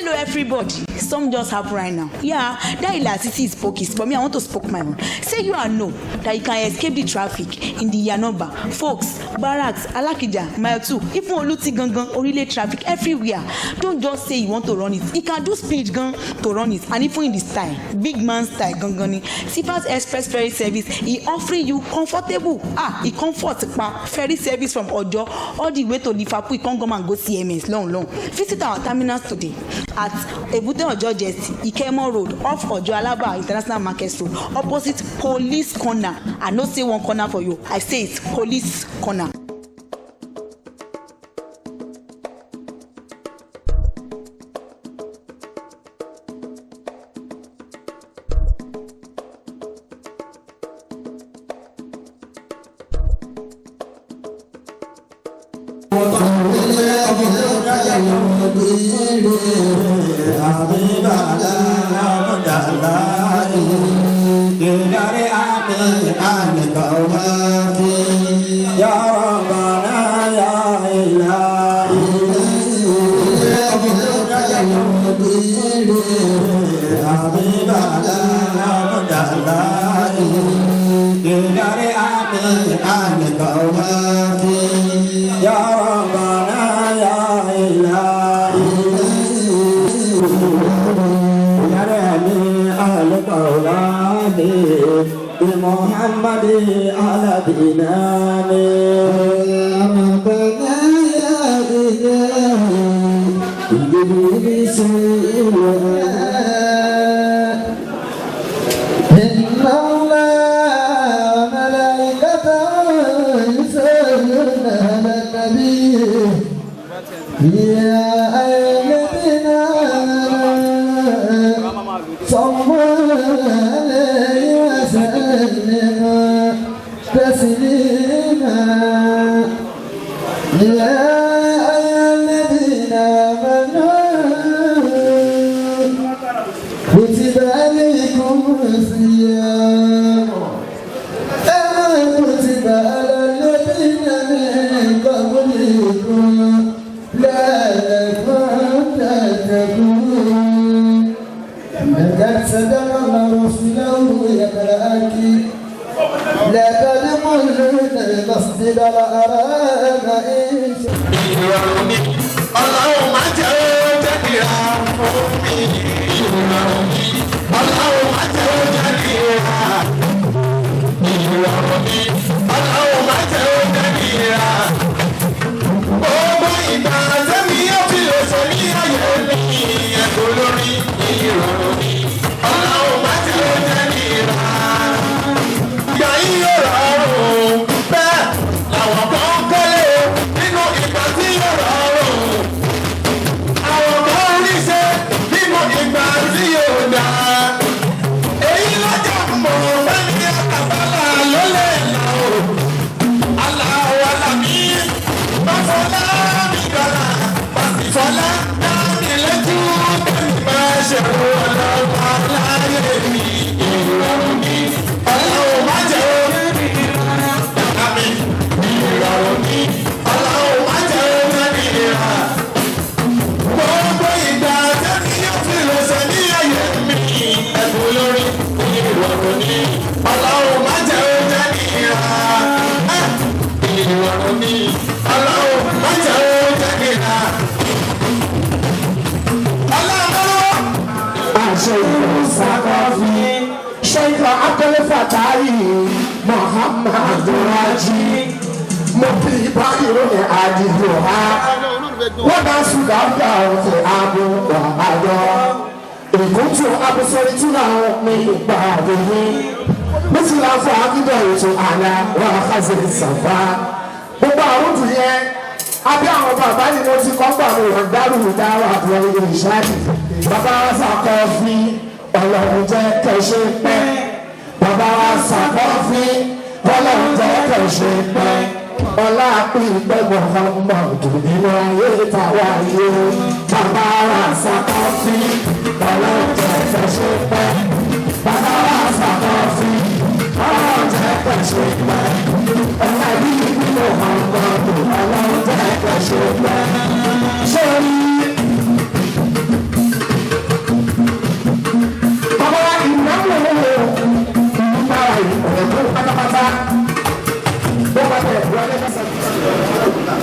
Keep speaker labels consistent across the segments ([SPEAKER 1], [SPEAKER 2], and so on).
[SPEAKER 1] Hello everybody. Some just happen right now. Yeah, that elasticity is pokey, but me I want to spoke my own. Say you and know that you can escape the traffic in the Yanoba, Folks, Barracks, Alakija, Mile 2, even Oluti Gangan, Orile traffic everywhere. Don't just say you want to run it. You can do speed gun to run it, and even in the style, big man style gangani. Sipas Express Ferry Service, he offering you comfortable. He comfort ferry service from Ojo all the way to Liverpool. You can come and go CMS long. Visit our terminals today at Ebute Ojo Jesse, Ikemo Road, off Ojo Alaba International Market Road, opposite Police Corner. I no say one corner for you. I say it's Police Corner.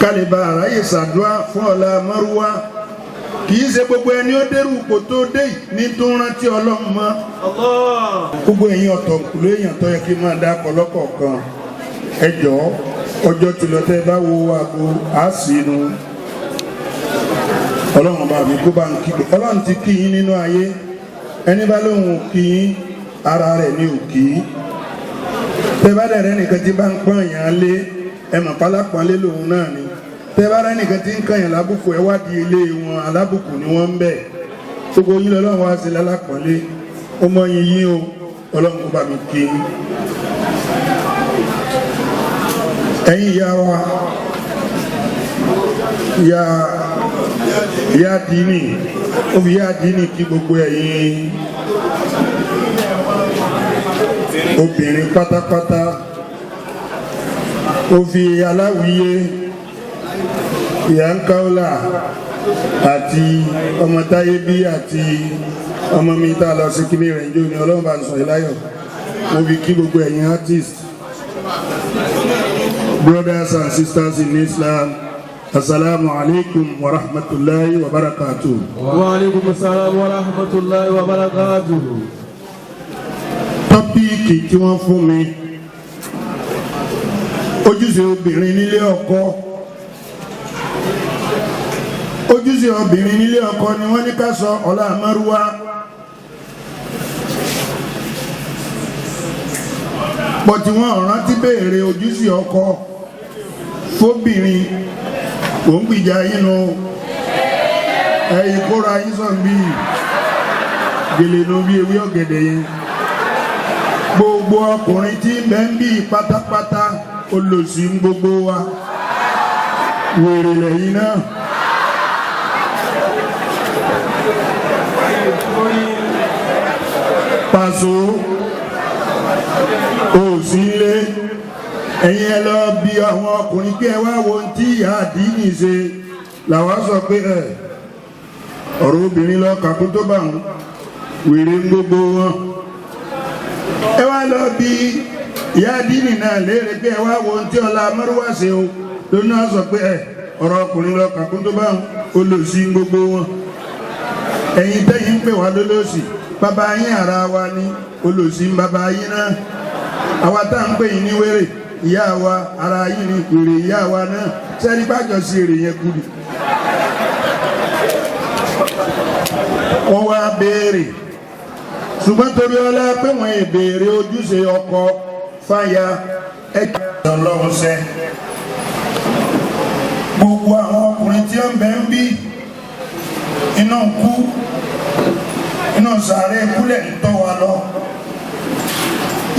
[SPEAKER 2] kálíbà àráyè ṣàdúrà fún ọ̀la márúwá kì í ṣe gbogbo ẹni ó dérú kò tó dé ní tó rántí Ọlọ́run mọ́ gbogbo ẹ̀yin ọ̀tọ̀ kùlú èèyàn tó yẹ kí máa dá kọlọ́kọ̀ kan ẹ jọ̀ọ́ ọjọ́ tí lọ tẹ́ bá wo aago àásìnú Ọlọ́run bá mi kó bá ń kí Ọlọ́run ti kí yín nínú ayé ẹni bá lóhun ò kí yín ara rẹ̀ ní òkì tẹ́ bá dẹ̀ rẹ́ nìkan tí bá ń pọ́n èèyàn lé ẹmọ̀ pálápọ̀lé lòun náà ni tẹ́ bá rẹ́ nìkan tí ń kàyàn lábùkù ẹ wádìí ilé wọn alábùkù ni wọ́n ń bẹ̀ gbogbo yín lọ́lọ́run wá sí lálápọ̀lé ó mọ yín o Ọlọ́run kó bá mi kí yín. ẹ̀yin ìyá wa ìyá dínì ó fi ìyá dínì kí gbogbo ẹ̀yin obìnrin pátápátá ó fi aláwìyé ìyá ń káọ́là àti ọmọ táyé bí àti ọmọ mi tá lọ sí kíní rẹ̀ jò ní Ọlọ́run bá ń sọ ìláyọ̀ ó fi kí gbogbo ẹ̀yin artists brothers and sisters in Islam assalamu alaikum wa rahmatullahi wa barakatuh.
[SPEAKER 3] Wa alaikum assalam wa rahmatullahi wa barakatuh.
[SPEAKER 2] Tọ́píìkì tí wọ́n fún mi ojúṣe obìnrin nílé ọkọ ojúṣe obìnrin nílé ọkọ ni wọ́n ní ká sọ ọ̀la márúwá pọ̀ tí wọ́n rántí béèrè ojúṣe ọkọ fóbìnrin ò ń gbìjà yínú ẹ̀yìn kóra yín sàn bí gèlè nù bí ewé ọ̀gẹ̀dẹ̀ yẹn gbogbo ọkùnrin tí bẹ́ ń bí pátápátá olòṣì ń gbogbo wa wèrè lẹ́yìn náà pàṣọ òsínlé ẹ̀yin ẹ lọ bí àwọn ọkùnrin pé ẹ wá wo tí ìyá àdínì ṣe làwọn sọ pé ọ̀rọ̀ obìnrin lọ kàkún tó bá wọn wèrè ń gbogbo wọn ẹ wá lọ bí ìyá dínì náà léèrè pé ẹ wá wo tí ọlá márùwá ṣe o ló náà sọ pé ọ̀rọ̀ ọkùnrin lọ kàkún tó bá wọn olòṣì gbogbo wọn ẹ̀yin tẹ́yìn ń pè wá lólòṣì bàbá yín ara wa ní olòṣì bàbá yín náà àwa tá ń pè yín ní wèrè ìyá wa ara yín ní wèrè ìyá wa náà sẹ́ni bájọ sí èrè yẹn kúrò wọ́n wá béèrè ṣùgbọ́n torí ọlá pé wọ́n ìbéèrè ojúṣe ọkọ fáya ẹ̀kẹ́ ọlọ́run ṣẹ gbogbo àwọn ọkùnrin tí ó ń bẹ ń bí iná kú iná sàárẹ̀ kúlẹ̀ ń tọ́ wa lọ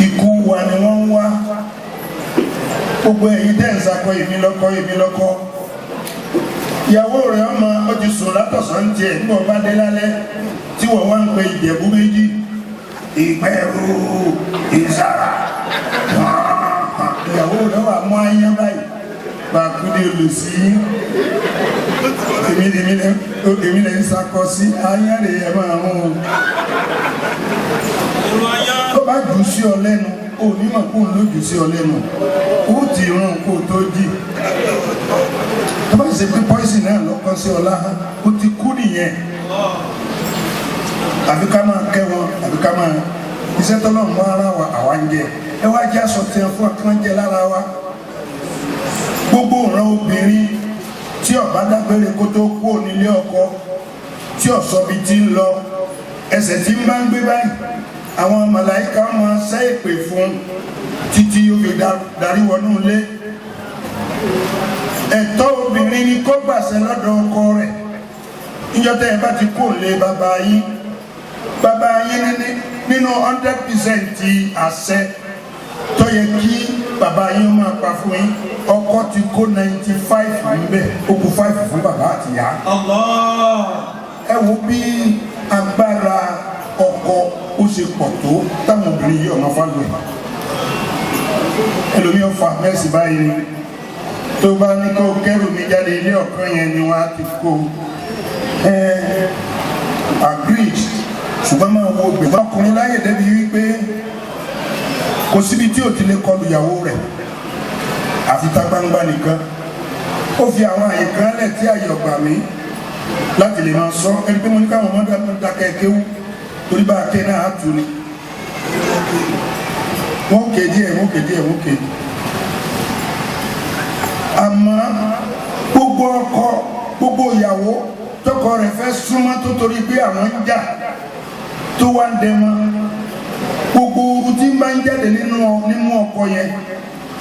[SPEAKER 2] ikú wa ni wọ́n ń wá gbogbo ẹ̀yin tẹ́ ń sakọ èmi lọ́kọ ìyàwó rẹ̀ ọmọ ó ti sùn látọ̀sán tiẹ̀ nígbà bá dé lálẹ́ tí wọ́n wá ń pe Ìjẹ̀bú méjì ìpẹ́rù ìsàrà ìyàwó rẹ̀ wà mú ayé báyìí bá kúndé lò sí èmi lè ń sakọ sí ayé rẹ̀ ẹ̀ máa mú un tó bá jù sí ọ lẹ́nu ó nímọ̀ kó ló jù sí ọ lẹ́nu ó ti rán kó tó jì tó bá ṣe pé pọ́ìsì náà lọ́kọ́ sí ọlá ó ti kú nìyẹn àbí ká máa kẹ́ wọn àbí ká máa iṣẹ́ tọ́lọ́run mọ́ ara wa àwa ń jẹ ẹ wá jẹ́ aṣọ tí wọn fún akọ́njẹ lára wa gbogbo ìran obìnrin tí ọba dágbére kó tó kú onílé ọkọ tí ọ̀sọ́bi ti ń lọ ẹsẹ̀ tí ń bá ń gbé báyìí àwọn màláíkà máa ṣẹ́ ìpè fún títí yóò fi darí wọnú ilé ẹ̀tọ́ obìnrin ni kó gbàṣẹ lọ́dọ̀ ọkọ rẹ̀ níjọ́ tẹ́ ẹ bá ti kó lé bàbá yín nínú 100% àṣẹ tó yẹ kí bàbá yín máa pa fún yín ọkọ ti kó 95 níbẹ̀ ó kù 5 fún bàbá àti ìyá. ẹ wo bí agbára ọkọ ó ṣe pọ̀ tó táwọn obìnrin yìí ọ̀nà fáwọn ẹlòmíràn fa mẹ́sì báyìí tó bá ní kó kẹ́rù mi jáde ilé ọ̀kan yẹn ni wọ́n á ti kó agreed ṣùgbọ́n máa wo obìnrin ọkùnrin láyè débi wípé kò síbi tí ò ti lè kọlu ìyàwó rẹ̀ àfi tá gbangba nìkan ó fi àwọn àyè kan lẹ̀ tí àyè ọ̀gbà mi láti lè máa sọ ẹni pé mo ní káwọn ọmọdé dákẹ́ kéwú torí bá a ké náà á tu ni wọ́n ké díẹ̀ wọ́n ké díẹ̀ wọ́n ké àmọ́ gbogbo ọkọ gbogbo ìyàwó tọkọ rẹ̀ fẹ́ súnmọ́ tó torí pé àwọn ń jà tó wá ń dẹmọ gbogbo ooru tí ń bá ń jáde nínú ọkọ yẹn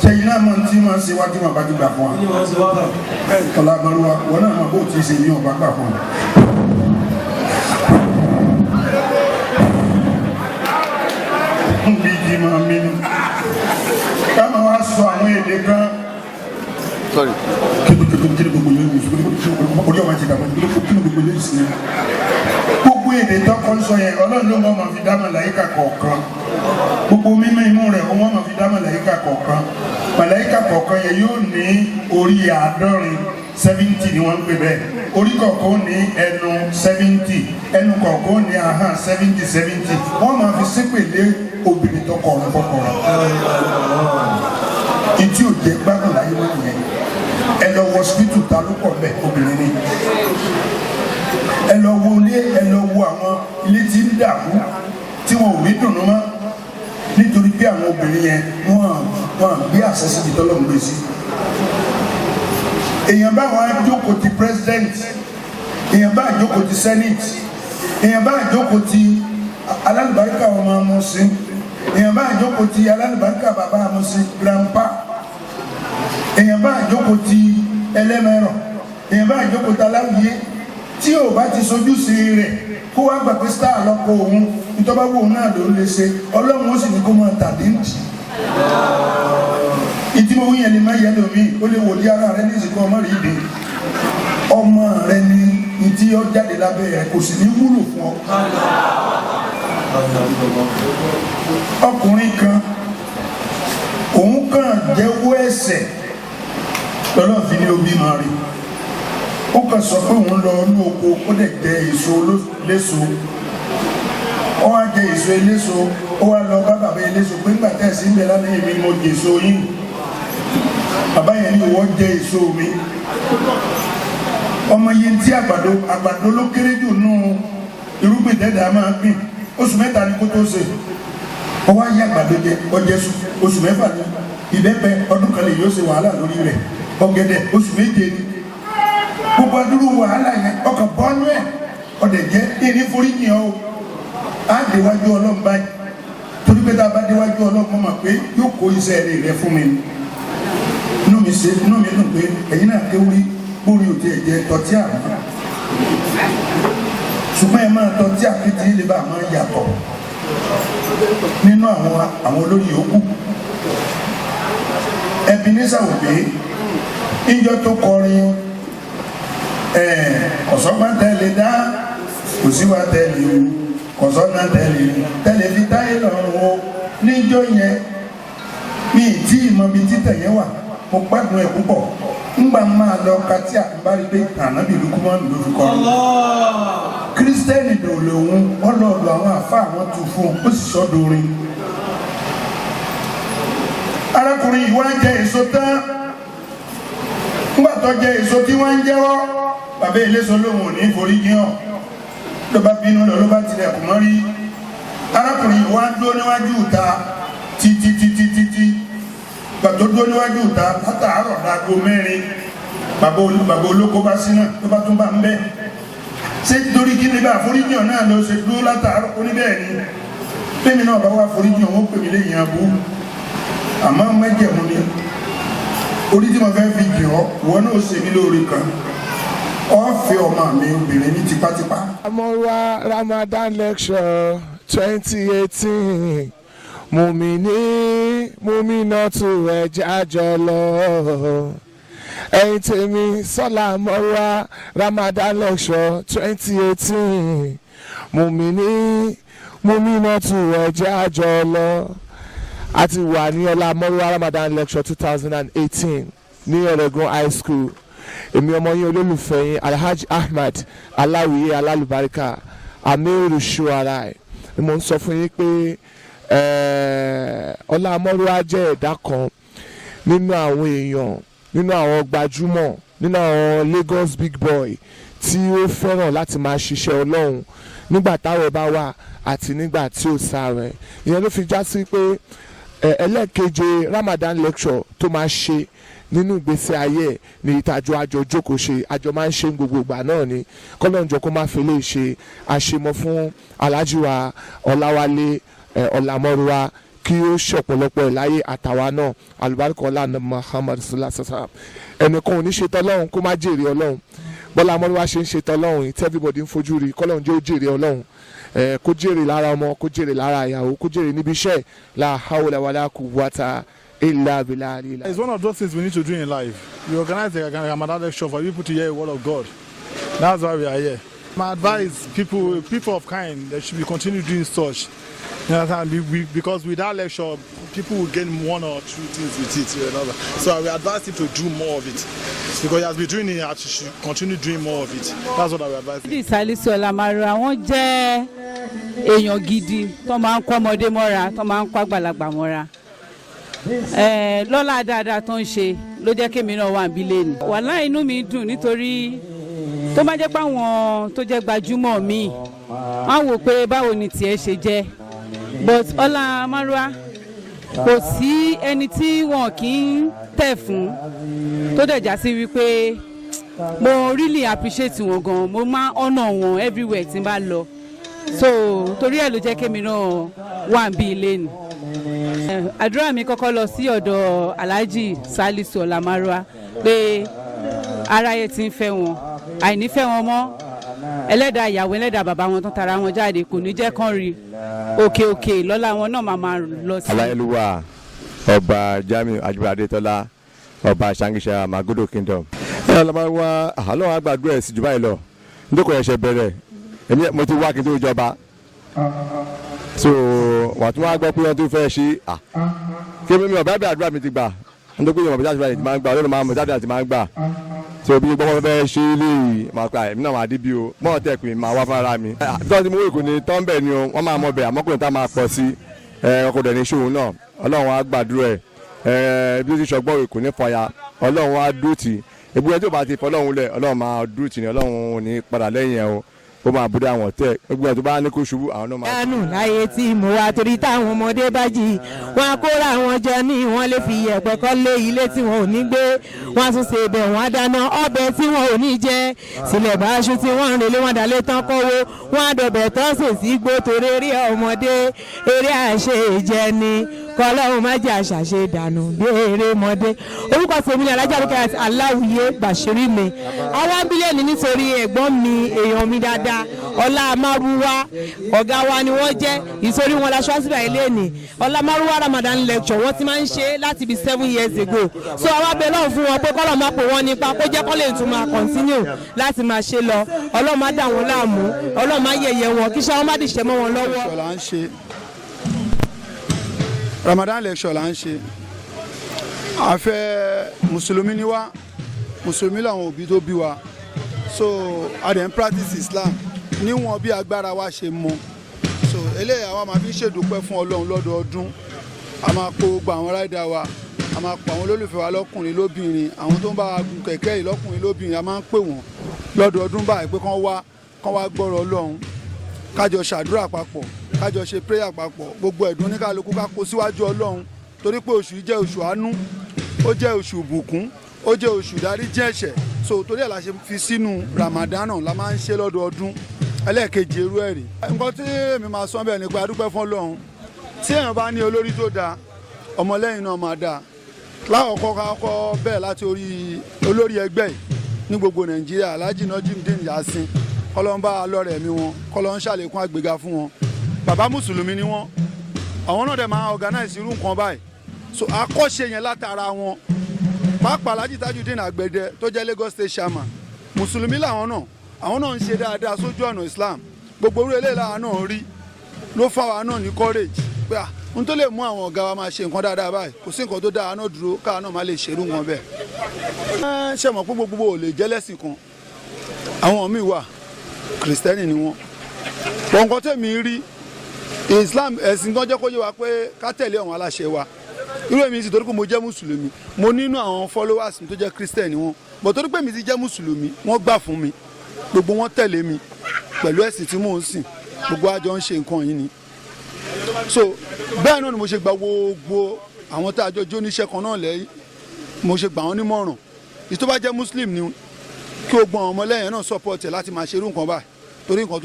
[SPEAKER 2] sẹ́yìn náà máa ń tí máa ń ṣe wájú wọn bá ti gbà fún wa ọ̀la àbálùwà wọn náà máa bó ti ṣe ní ọba gbà fún wa. bí jí máa mi ni ká máa wá sọ àwọn èdè kan kí gbogbo yẹn wù orí ọmọ ti dàgbà kí gbogbo yẹn sì gbogbo èdè tọkọ ń sọ yẹn ọlọ́run ló mọ̀ máa fi dá màláíkà kọ̀ọ̀kan gbogbo mímọ́ inú rẹ̀ ó wọ́n máa fi dá màláíkà kọ̀ọ̀kan màláíkà kọ̀ọ̀kan yẹn yóò ní orí 70 ni wọ́n ń pè bẹ́ẹ̀ orí kọ̀ọ̀kan ó ní ẹnu 70 ẹnu kọ̀ọ̀kan ó ní ahọ́n 70 wọ́n máa fi ṣépèlé obìnrin tó kọ̀ ọ̀rọ̀ fọkọ̀ rẹ̀ ìtí ò jẹ́ gbádùn láyé wọ́n nìyẹn ẹ lọ wọ hospital ta ló pọ̀ bẹ́ẹ̀ obìnrin ni ẹ lọ wo ilé ẹ lọ wo àwọn ilé tí ń dàrú tí wọn ò rí dùnú mọ́ nítorí pé àwọn obìnrin yẹn wọ́n gbé àṣẹ síbi tọ́lọ́ ń gbé sí. èèyàn bá wọn jókòó ti president èèyàn bá jókòó ti senate èèyàn bá jókòó ti alálùbáríkà ọmọ amúsìn èèyàn bá jókòó ti alálùbáríkà bàbá amúsìn grandpa èèyàn bá jókòó ti ẹlẹ́mẹ̀rọ èèyàn bá jókòó ti aláwìyé tí o bá ti sojú sí rẹ̀ kó wá gbà pé star lọ́kọ̀ òun nítorí wo náà ló lè ṣe ọlọ́run ó sì ní kó máa tàdé ń jì ìdí mo yẹn ni má yẹ lómi ó lè wò di ara rẹ ní ìsìnkú ọmọ rẹ ìdè ọmọ rẹ ní ìdí ọ jáde lábẹ́ rẹ kò sì ní wúlò fún ọ. ọkùnrin kan òun kàn jẹ́wọ́ ẹ̀ṣẹ̀ lọ́lọ́ fi ní obi máa rí ó kàn sọ pé òun lọ ní oko ó dẹ̀ jẹ èso léso ó wá jẹ èso eléso ó wá lọ bá bàbá eléso pé nígbà tẹ́ ẹ̀ sí ń bẹ lánàá èmi mo jẹ èso yín bàbá yẹn ní ìwọ jẹ èso mi ọmọ yẹn tí àgbàdo ló kéré jù nù irúgbìn tẹ́lẹ̀ máa gbìn oṣù mẹ́ta ni kó tó ṣe ó wá yí àgbàdo jẹ ọjẹ oṣù mẹ́fà ni ìbẹ́pẹ ọdún kan lè yóò ṣe wàhálà lórí rẹ̀ ọ̀gẹ̀dẹ̀ oṣù méje ni gbogbo adúrú wàhálà yẹn ọkàn bọ́nú ẹ̀ ọ̀dẹ̀ jẹ́ ìní forí yìí ọ́ á déwájú ọlọ́run báyìí torí pé tá a bá déwájú ọlọ́run mọ̀ pé yóò kó iṣẹ́ rẹ̀ fún mi inú mi dùn pé ẹ̀yin náà kéwúrí bórí òtí ẹ̀jẹ̀ tọ́tí àrùn ṣùgbọ́n ẹ máa tọ́tí àkété lè bá máa yàtọ̀ nínú àwọn olórí yòókù Ebenezer Obey ìjọ tó kọrin ọ̀sọ́gbọ́n tẹ́lẹ̀ dá kò sí wa tẹ́lẹ̀ o kọ̀sọ́nà tẹ́lẹ̀ fi táyé lọ́rùn o níjọ́ yẹn mi tí ìmọ̀ bíi títẹ̀ yẹn wà mo gbádùn ẹ̀ púpọ̀ ńgbà máa lọ kátí àbárí pé ànábì Lukumanu ló fi kọrin kírísítẹ́nì dòlè òun ọlọ́ọ̀dọ̀ àwọn àfa àwọn tù fún ó sì sọ́dọ̀ orin arákùnrin yìí wá ń jẹ èso tán ńgbà tó jẹ èso tí wọ́n ń jẹ́wọ́ bàbá eléso lóhùn ò ní forí jiyàn ló bá bínú lọ ló bá tilẹ̀kùn mọ́rí arákùnrin yìí wá ń dúró níwájú ìta títí gbàtó dúró níwájú ìta látàárọ̀ dáago mẹ́rin bàbá olóko bá sí náà ló bá tún bá ń bẹ́ ṣé torí kí ni bá àforíjìyàn náà ló ṣe dúró látàárọ̀ oníbẹ̀ẹ́ ni fẹ́mi náà bá wá àforíjìyàn wọ́n pè mí lẹ́yìn abú àmọ́ mẹ́jẹ̀mú ni orí tí mo fẹ́ fi jìn ọ́ wọ́n náà ṣe mí lóore kan ọ̀fẹ́ ọmọ mi obìnrin ní tipátipá.
[SPEAKER 4] Amọ̀wá Ramadan lecture 2018 Muminatu ẹ̀jẹ̀ àjọ lọ ẹ̀yin tèmi Sọ́lá Amọ̀wá Ramadan lecture 2018 Muminatu ẹ̀jẹ̀ àjọ lọ a ti wà ní Ọlá Amọ̀wá Ramadan lecture 2018 ní Ọ̀rẹ́gun high school èmi ọmọ yín olólùfẹ́ yín Alhaji Ahmad Aláwìyé Alálùbáríkà Amiru Shuarai ni mo ń sọ fún yín pé Ọlá Amọ̀wá jẹ́ ẹ̀dá kan nínú àwọn èèyàn nínú àwọn gbajúmọ̀ nínú àwọn Lagos big boy tí ó fẹ́ràn láti máa ṣiṣẹ́ Ọlọ́run nígbà táwọn bá wà àti nígbà tí ò sáré. Ìyẹn ló fi já sí pé ẹlẹ́ẹ̀keje Ramadan lecture tó máa ṣe nínú ìgbésí ayé ẹ̀ ní ìtajọ àjọ jókòó ṣe àjọ máa ń ṣe gbogbo ìgbà náà ni kọ́lọ́njọ kó má fi lè ṣe àṣemọ fún Alhaji wa Ọláwálé Ọlámọ́rúwá kí ó ṣọ̀pọ̀lọpọ̀ ẹ̀ láyé àtàwa náà alùbáríkà ọlànà Muhammad sallallahu alaihi wasallam. ẹnìkan ò ní ṣe tọ́lọ́run kó má jèrè Ọlọ́run Bọ́lá Ọmọrúwá ṣe ń ṣe tọ́lọ́run yìí tí everybody ń fojú rí kọ́lọ́run jẹ́ ó jèrè Ọlọ́run kó jèrè lára ọmọ kó jèrè lára ìyàwó kó jèrè níbi iṣẹ́ la hawla wala quwwata illa billah.
[SPEAKER 5] It's one of those things we need to do in life. We organize a Ramadan lecture for people to hear a word of God. That's why we are here. My advice, people of kind, they should be continue doing such. You know, because with that lecture, people will gain one or two things with it. So I will advise him to do more of it. Because he has been doing it, he should continue doing more of it. That's what I will advise him.
[SPEAKER 6] Salisu Ọlámọ́rúwá wọ́n jẹ́ èèyàn gidi tó máa ń kọ́ ọmọdé mọ́ra tó máa ń kọ́ àgbàlagbà mọ́ra. Lọ́lá dáadáa tó ń ṣe ló jẹ́ kémi náà wà níbí lẹ́nu. Wàláhì inú mi dùn nítorí tó bá jẹ́ pé àwọn tó jẹ́ gbajúmọ̀ mi wọ́n wò pé báwo ni tiẹ̀ ṣe jẹ́. But Ọlámọ́rúwá kò sí ẹni tí wọn kì í tẹ̀ fún tó dẹ̀ já sí wípé mo really appreciate wọn gan, mo máa honour wọn everywhere tí n bá lọ. So torí ẹ̀ ló jẹ́ kémi náà wà níbí lẹ́nu. Àdúrà mi kọ́kọ́ lọ sí ọ̀dọ̀ Alhaji Salisu Ọlámọ́rúwá pé aráyé ti ń fẹ́ wọn àìnífẹ́ wọn mọ́ ẹlẹ́dàá ìyàwó ẹlẹ́dàá bàbá wọn tó tara wọn jáde kò ní jẹ́ kán rí òkè lọ́lá wọn náà máa lọ sí.
[SPEAKER 7] Aláyélúwà ọba Jamiu Ajíbọ́lá Adétọ́lá ọba Ṣàngíṣà Magodo Kingdom. Ọlámọ́rúwá àlọ́ àgbàdo ẹ̀ sí jù báyìí lọ nítorí ẹ̀ṣẹ̀ bẹ̀rẹ̀ èmi mo ti wá kí n tó jọba so wà tún wá gbọ́ pé wọ́n tó fẹ́ ṣe kí mi ò bá bẹ àdúrà mi ti gbà nítorí pé ìyọ̀mọ̀ bí ti máa ń gbà Ọlọ́run máa mọ̀ jáde àti máa ń gbà so bí gbọ́dọ̀ fẹ́ ṣe léyìí máa pa èmi náà máa dé bí o mọ́ tẹ̀ pé máa wá fúnra mi. tọ́ ti mú èkó ni tọ́ ń bẹ̀ ni o wọ́n máa mọ bẹ̀ àmọ́kùnrin tá a máa pọ̀ sí ọkọ̀ dẹ̀ ní ṣòwò náà Ọlọ́run á gbàdúrà ẹ̀ bí ó ti ṣọgbọ́n èkó ní fọyà Ọlọ́run á dúró tì ebúrẹ́ tí ò bá ti fọlọ́run lẹ̀ Ọlọ́run máa dúró tì ní Ọlọ́run ò ní padà lẹ́yìn ẹ̀ o ó máa búdá àwọn tẹ gbogbo ẹ̀ tó bá ní kó ṣubú àwọn náà máa.
[SPEAKER 8] dánù láyé tí mo wá torí táwọn ọmọdé bá jì wọn kóra wọn jọ ní wọn lè fi yẹ̀pẹ̀ kọ́ lé ilé tí wọn ò ní gbé wọn tún ṣe ibẹ̀ wọn dáná ọbẹ̀ tí wọn ò ní jẹ sílẹ̀ bá aṣọ tí wọ́n ń relé wọn dalẹ̀ tán kọ́wọ́ wọn àdọ̀bẹ̀ tán sèṣì gbó torí eré ọmọdé eré àṣẹ ìjẹ ni kọlọ́run má jẹ́ àṣàṣe dànù bí eré mọ́dé. Orúkọ tèmi ni Alhaji Rukayat Aláwìyé Bàṣírí mi àwọn abílẹ̀ ní nítorí ẹ̀gbọ́n mi èèyàn mi dáadáa Ọlámọ́rúwá ọ̀gá wa ni wọ́n jẹ́ ìsorí wọn la ṣọ́ọ́sì báyìí lẹ́nìí Ọlámọ́rúwá Ramadan lecture wọ́n ti máa ń ṣe láti bí 7 years ago so àwọn abẹ́ náà fún wọn pé kọ́lọ̀ máa pè wọ́n nípa kó jẹ́ kọ́lẹ̀ tún máa continue láti máa ṣe lọ Ọlọ́run má dà wọ́n láàmú Ọlọ́run má yẹ̀yẹ́ wọn kí ṣáwọn má dìṣẹ́ mọ́ wọn lọ́wọ́.
[SPEAKER 5] Ramadan lecture là ń ṣe àfẹ́ mùsùlùmí ni wá mùsùlùmí làwọn òbí tó bí wa so a dẹ̀ ń practice Islam níwọ̀n bí agbára wa ṣe mọ so eléyìí àwa máa fi ṣèdúpẹ́ fún Ọlọ́run lọ́dọọdún a máa kó gba àwọn ráìdá wa a máa pa àwọn olólùfẹ́ wa lọ́kùnrin lóbìnrin àwọn tó ń bá wa gun kẹ̀kẹ́ yìí lọ́kùnrin lóbìnrin a máa ń pè wọ́n lọ́dọọdún báyìí pé kán wá gbọ́rọ̀ Ọlọ́run kájọ ṣàdúrà papọ̀ kájọ ṣe prayer papọ̀ gbogbo ẹ̀dùn oníkálukú ká kó síwájú Ọlọ́run torí pé oṣù yìí jẹ́ oṣù àánú ó jẹ́ oṣù ìbùkún ó jẹ́ oṣù ìdáríjì ẹ̀ṣẹ̀ so torí ẹ̀ la ṣe fi sínú Ramadan la máa ń ṣe lọ́dọọdún ẹlẹ́ẹ̀kejì irú ẹ̀rí. nǹkan tí èmi máa sọ bẹ́ẹ̀ ni pé a dúpẹ́ fún Ọlọ́run tí èèyàn bá ní olórí tó dáa ọmọlẹ́yìn náà máa dáa lákọ̀ọ́kọ́ kákọ́ bẹ́ẹ̀ láti orí olórí ẹgbẹ́ yìí ní gbogbo Nàìjíríà Alhaji Najimudeen Yasin kọ́lọ́n bá lọ́rẹ̀ mi wọn kọ́lọ́n ṣàlékún àgbéga fún wọn bàbá mùsùlùmí ni wọn àwọn náà dẹ̀ máa organize irú nǹkan báyìí so àkọ́ṣe yẹn látara wọn pàápàá Alhaji Tajudeen Àgbẹ̀dẹ tó jẹ́ Lagos State chairman mùsùlùmí làwọn náà ń ṣe dáadáa sójú ọ̀nà Islam gbogbo orí eléyìí làwọn náà rí ló fà wá náà ní courage pé n tó lè mú àwọn ọ̀gá wa máa ṣe nǹkan dáadáa báyìí kò sí nǹkan tó dáa náà dúró káà náà má lè ṣerú nǹkan bẹ́ẹ̀. ṣé mọ̀ pé gbogbo ò lè jẹ́lẹ́sìn kan àwọn míì wà kìrìsìtẹ́nì ni wọ́n pọ̀ nǹkan tẹ̀mí rí Islam ẹ̀sìn kan jẹ́ kó yé wa pé ká tẹ̀lé àwọn aláṣẹ wa irú èmi sì torí pé mo jẹ́ mùsùlùmí mo nínú àwọn followers mi tó jẹ́ Christian ni wọ́n bọ̀ torí pé mi ti jẹ́ mùsùlùmí wọ́n gbà fún mi gbogbo wọn tẹ̀lé mi pẹ̀lú ẹ̀sìn tí mò ń sìn gbogbo àjọ ń ṣe nǹkan yìí ni so bẹ́ẹ̀ náà ni mo ṣe gba gbogbo àwọn tá a jọ jóníṣẹ́ kan náà lẹ́yìn mo ṣe gbà wọ́n nímọ̀ràn ìtọ́ bá jẹ́ muslim ni kí o gbọ́n ọmọlẹ́yìn náà support ẹ̀ láti máa ṣerú nǹkan báyìí torí nǹkan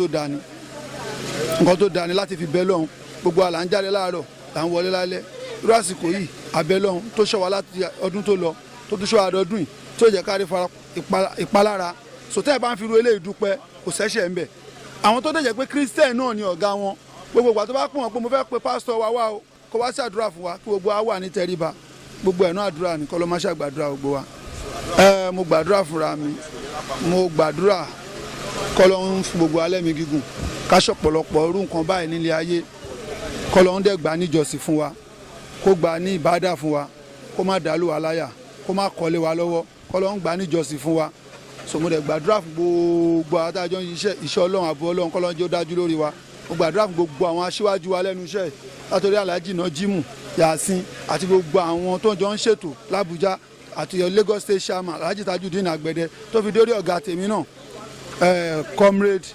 [SPEAKER 5] tó dáa ni láti fi bẹ́ lọ́hùn gbogbo àlà ń jáde láàárọ̀ là ń wọlé lálẹ́ irú àsìkò yìí abẹ́ lọ́hùn tó ṣọ́ wa láti ọdún tó lọ tó tún ṣọ́ wa ọdún yìí tó jẹ́ kárí ìpalára sòtẹ́ ẹ̀ bá ń fi ru eléyìí dúpẹ́ kò sẹ́ṣẹ̀ ń bẹ̀ àwọn tó dẹ̀ jẹ́ pé Christian náà ni ọ̀gá wọn gbogbo ìgbà tó bá pọ̀ wọn pé mo fẹ́ pe pásítọ̀ wa wá o kó wá ṣàdúrà fún wa kí gbogbo wa wà ní tẹríba gbogbo ẹ̀nú àdúrà ní kọ́ ló má ṣàgbàdúrà gbogbo wa mo gbàdúrà fúnra mi mo gbàdúrà kọ́ ló ń fún gbogbo alẹ́ mi gígùn káṣọ pọ̀lọpọ̀ irú nǹkan báyìí nílé ayé kọ́ ló ń dẹ̀ gbà níjọsìn fún wa kó gbà ní ìbádà fún wa kó má dàlú wa láyà kó má kọ́lé wa lọ́wọ́ kọ́ ló ń gbà níjọsìn fún wa so mo dẹ̀ gbàdúrà fún gbogbo àtàjọ iṣẹ́ Ọlọ́run àbọ̀ Ọlọ́run kọ́ ló ń jẹ́ ó dájú lórí wa mo gbàdúrà fún gbogbo àwọn aṣíwájú wa lẹ́nu iṣẹ́ látọ̀rí Alhaji Najimu Yasin àti gbogbo àwọn tó ń jọ ń ṣètò l'Abuja àti Lagos State Chairman Alhaji Tajudeen Agbede tó fi dórí ọ̀gá tèmi náà comrade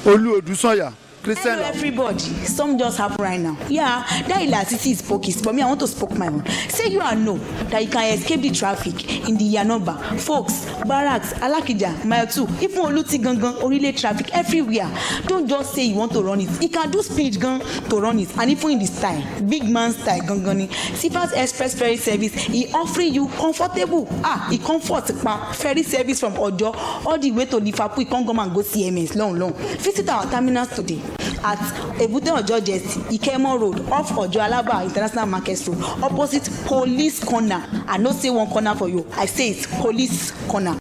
[SPEAKER 5] Olú Odùsànyà Christian.
[SPEAKER 1] Hello everybody, some just happen right now. Yeah, that elasticity is pokey, but me I want to spoke my own. Say you are know that you can escape the traffic in the Yanoba, Folks, Barracks, Alakija, Mile 2, even Oluti Gangan, Orile traffic everywhere. Don't just say you want to run it. You can do speed gun to run it, and even in the style, big man style gangani. Sifas Express ferry service, he offering you comfortable. He comfort ferry service from Ojo all the way to Liverpool. You can come and go CMS long. Visit our terminals today at Ebute Ojo Jetty, Ikemo Road, off Ojo Alaba International Market Road, opposite Police Corner. I no say one corner for you, I say it's Police Corner.